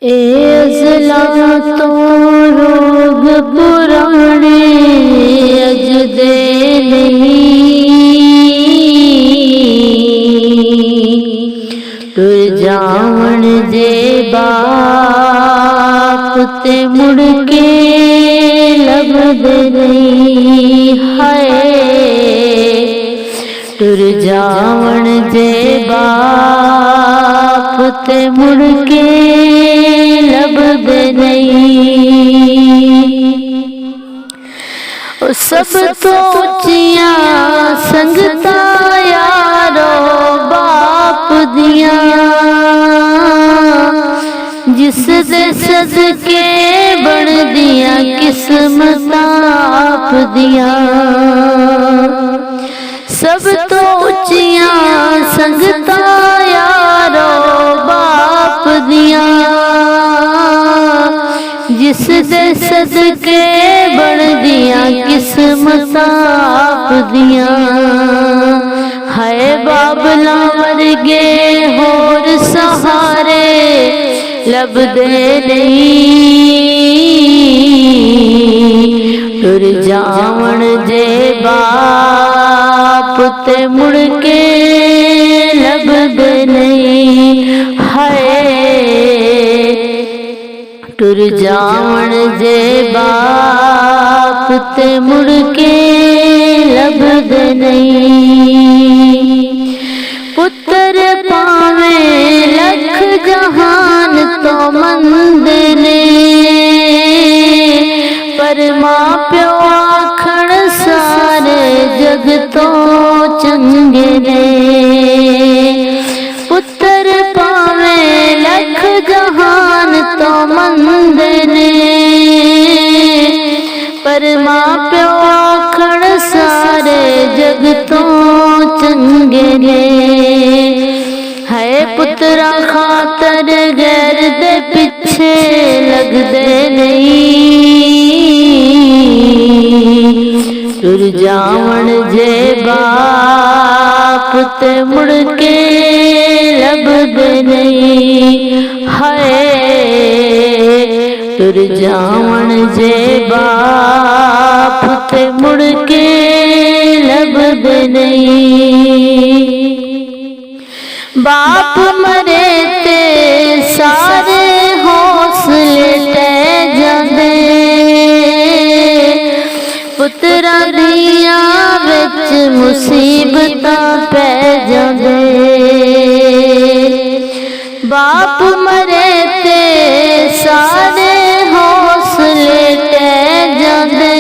ए अज़ला तो रोग पुराने अजदे नहीं, टुर जावण जे बाप ते मुड़ के लभदे नहीं। हाय टुर जावण जे बाप ते मुड़ के लभदे नहीं। सब तो उच्चियां संगतां यारो बाप दियां, जिस दे सदके बनदियां किस्मतां आप दियां। सब तो उच्चियां संगतां यारो बाप दियां, जिस दे सदके बनदियां किस्मतां आप दियां। हाय बाबला वर्गे होर सहारे लभदे नहीं, टुर जावण जे बाप ते मुड़ के लभदे नहीं। हाय टुर जावण जे बाप ते मुड़ के लभदे नहीं। पुत्र पावे लख जहान तो मंद ने, पर मां प्यो आखण सारे जग तो चंगे ने। पुत्र पावे लख जहान तो मंद ने, पर मां प्यो आखण सारे जग तो चंगे ने। है पुत्रा खातर गैर दे पिछे लगदे नहीं, टुर जावण जे बाप ते मुड़ के लभदे नहीं। हाय टुर जावण जे बाप ते मुड़ के लभदे नहीं। बाप मरे ते सारे हौसले टह जांदे, पुत्रा दियां विच मुसीबतां पै जांदे। बाप मरे ते सारे हौसले टह जांदे,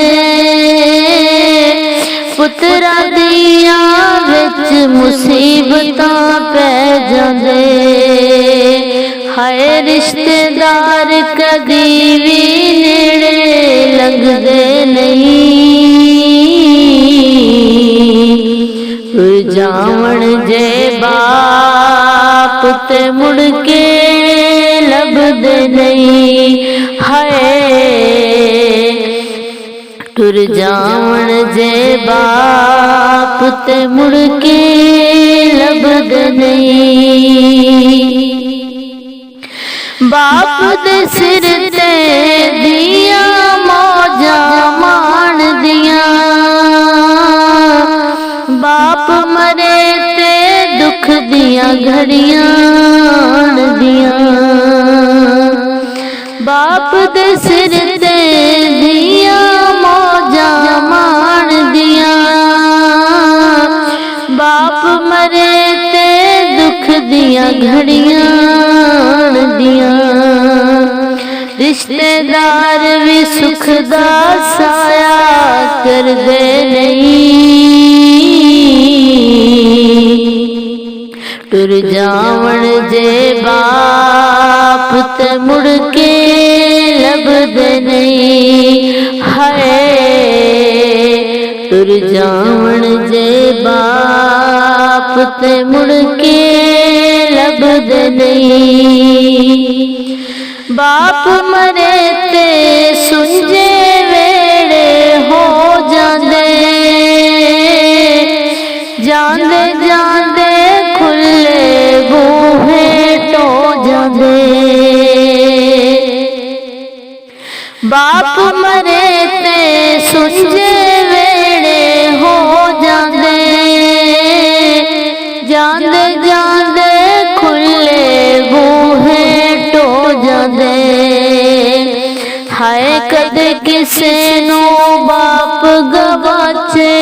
पुत्रा दियां विच मुसीबतां पै जांदे। हाय रिश्तेदार कदी भी नेड़े लंघदे नहीं, टुर जावण जे बाप ते मुड़ के लभदे नहीं। हाय टुर जावण जे बाप ते मुड़ के लभदे नहीं। बाप दे सिर ते दियां मौजां माण दियां, बाप मरे ते दुख दियां घड़ियां दियां। बाप दे सिर ते दियां मौजां माण दियां, बाप मरे ते दुख दियां घड़ियां दियां। रिश्तेदार भी सुख दा साया करदे नहीं, टुर जावण जे बाप ते मुड़ के लभदे नहीं। हाय टुर जावण जे बाप ते मुड़ के लभदे नहीं। बाप मरे ते सुंजे वेड़े हो जांदे, जांदे जांदे खुले बूहे टो जांदे। बाप मरे ते सुंजे वेड़े हो जांदे, जांदे जांदे खुले बूहे टो जांदे। हाय कदे किसे नू बाप गवाचे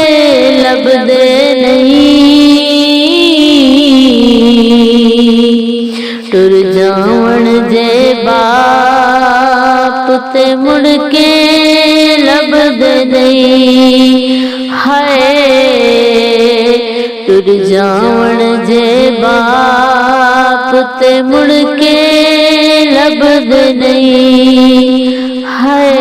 लभदे नहीं। टुर जावण जे बाप ते मुड़ के लभदे नहीं। हाय टुर जावण जे बाप ते मुड़ के लभदे नहीं। हाय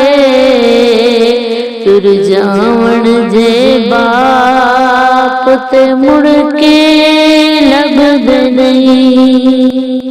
टुर जावण जे बाप ते मुड़ के लभदे नहीं।